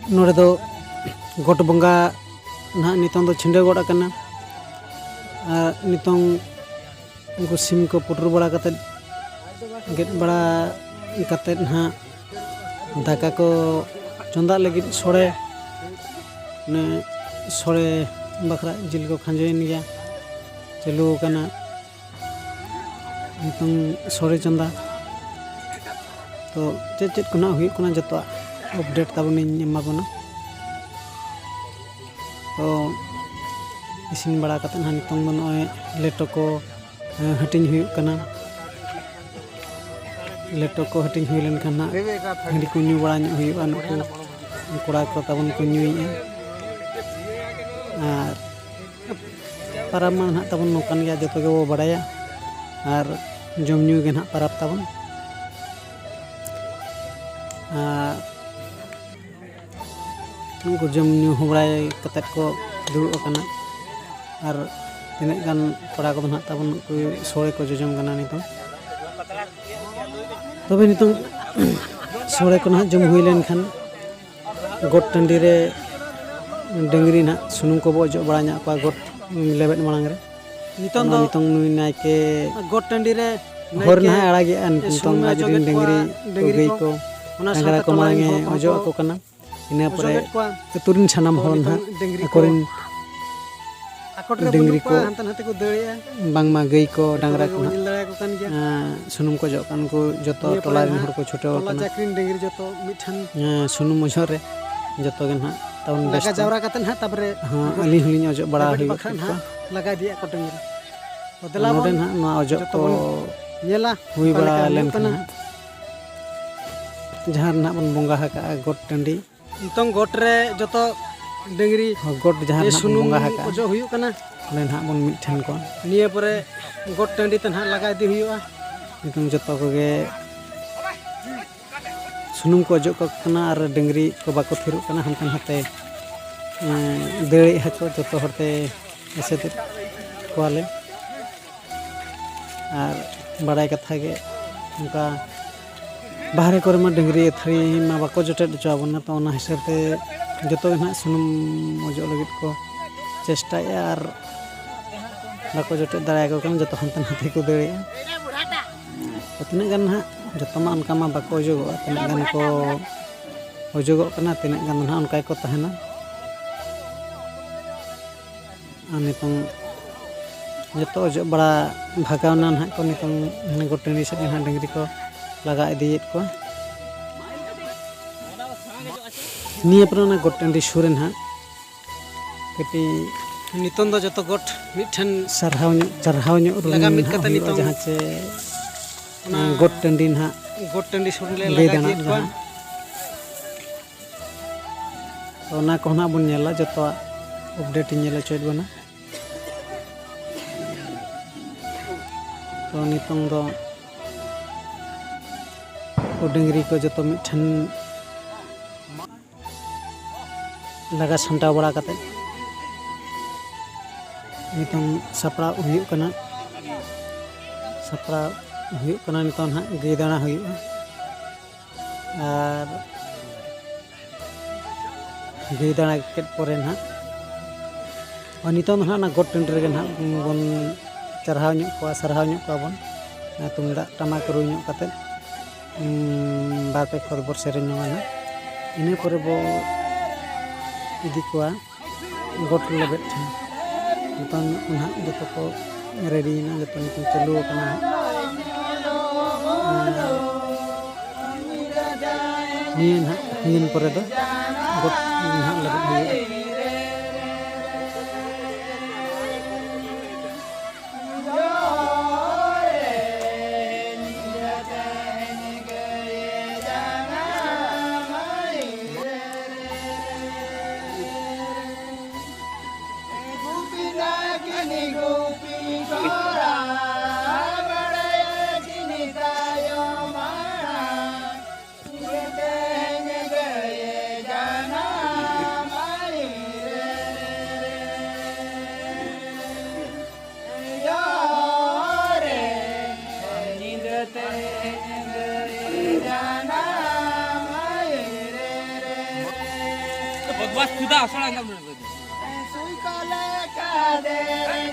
नोड़े दो गोट बंगा ना नितों दो छिंडे गोड़ा करना नितों उनको सिम को पुटर बड़ा कते गेट बड़ा कते ना दाका को चंदा लगी सोड़े ने सोड़े बखरा जिल को खंजोइन गया चलू करना नितों सोड़े चंदा तो चेत चेत को ना हुई को ना जतो अपडेट ताबन एमा बना तो इसिन बड़ा कते ना नितों दो नय लेटो को हटिंग हुई कना लेटो को हटिंग हुई लेन खाना हंडी को न्यू बड़ा हुई नुकु कोड़ा को ताबन को न्यूई और परब मा ना ताबन नोकान गया जतो के वो बड़ाया और जम न्यू के ना परब ताबन उनको जम न्यू होबड़ाय कते को दुड़ुब कना और तिने गान कोड़ा को ना ताबन को सोड़े को जजम कना नितो तबे नितो सोड़े को ना जम हुई लेन खान गोट टंडी रे डंगरी ना सुनुम को बो जो बड़ा nya को गोट लेबेट मांग रे नितो नुई नाय के गोट टंडी रे हर ना आड़ा गे नितो आज दिन डंगरी को डांगरा को मांगे ओजो को कना इना परे तुरिन छानाम हर ना कोरिन डंगरी को हंतन हते को दड़िया बांगमा गई को डांगरा को सुनुम को जो कान को जतो टोला रिन हर को छोटो जाकरिन डंगरी जतो मिठन सुनुम मजो रे जतो गे ना ताउन लगा जावरा कतन हा तबरे हां अली हलिन ओजो बड़ा हुई लगा दिया को डंगरी तो देला नोडे ना नो ओजो को येला हुई बड़ा लेन कना जहां ना बन बोंगा हका गोट टंडी नितों गोट रे जतो डंगरी गोट जहां बोंगा हका ओजो हुई कना लेन हा बन मिठन को निये परे गोट टंडी तन हा लगा दी हुईआ नितों जतो को गे सुनुम को ओजो को कना और डंगरी को बाको थिरु कना हंतन हते देड़ी हको जतो हरते ऐसे कोले और बड़ाई कथा के उनका बाहरे को डंगरी थरी मा बाको जोटेट चाबना तो ना हिसाब से जो ना सुनुम मजो लगे को चेष्टा और बाको जोटेट दाड़ा को जो हंतन हाथी को दे तो तीन गान ना जो मा उनका मा बाको अजोग तीन गान को अजोग तीन गान ना उनका को तहना नितों जो अजो बड़ा भागावना ना को नितों गोटनी से ना डंगरी को लगा इदियत को निये पर ना गोट टंडी सुरेन हा कटी नितों दो जतो गोट मिठन चरहाव लगा मिट कते नितों जहां से गोट टंडी ना गोट टंडी सुरन ले लगा दियत को तो ना को ना बन नेला जतो अपडेट नेला चोय बना तो नितों दो डंगरी को जो मिठन लगा संटा बड़ा कते नितों सपड़ा हुई कना सपड़ा हुई कना नितों ना गई दाना हुई और गई दाना के परे ना और नितों ना गोट टंडी रे ना बन चरहाव ᱧᱚᱜ ᱠᱚᱣᱟ ᱥᱟᱨᱦᱟᱣ ᱧᱚᱜ ᱠᱚᱣᱟ ᱵᱚᱱ ᱛᱩᱢᱫᱟᱜ ᱴᱟᱢᱟᱠ ᱨᱩ ᱧᱚᱜ ᱠᱟᱛᱮ बार पे खत बोर सेरेन ना इन पर बो इदी कोआ गोट लेबेट नितों ना जतो को रेडी ना जतो नितों चालू कना नियन ना नियन पर दो गोट ना लेबेट हुई बस खुदा सोना कम सुई को लेकर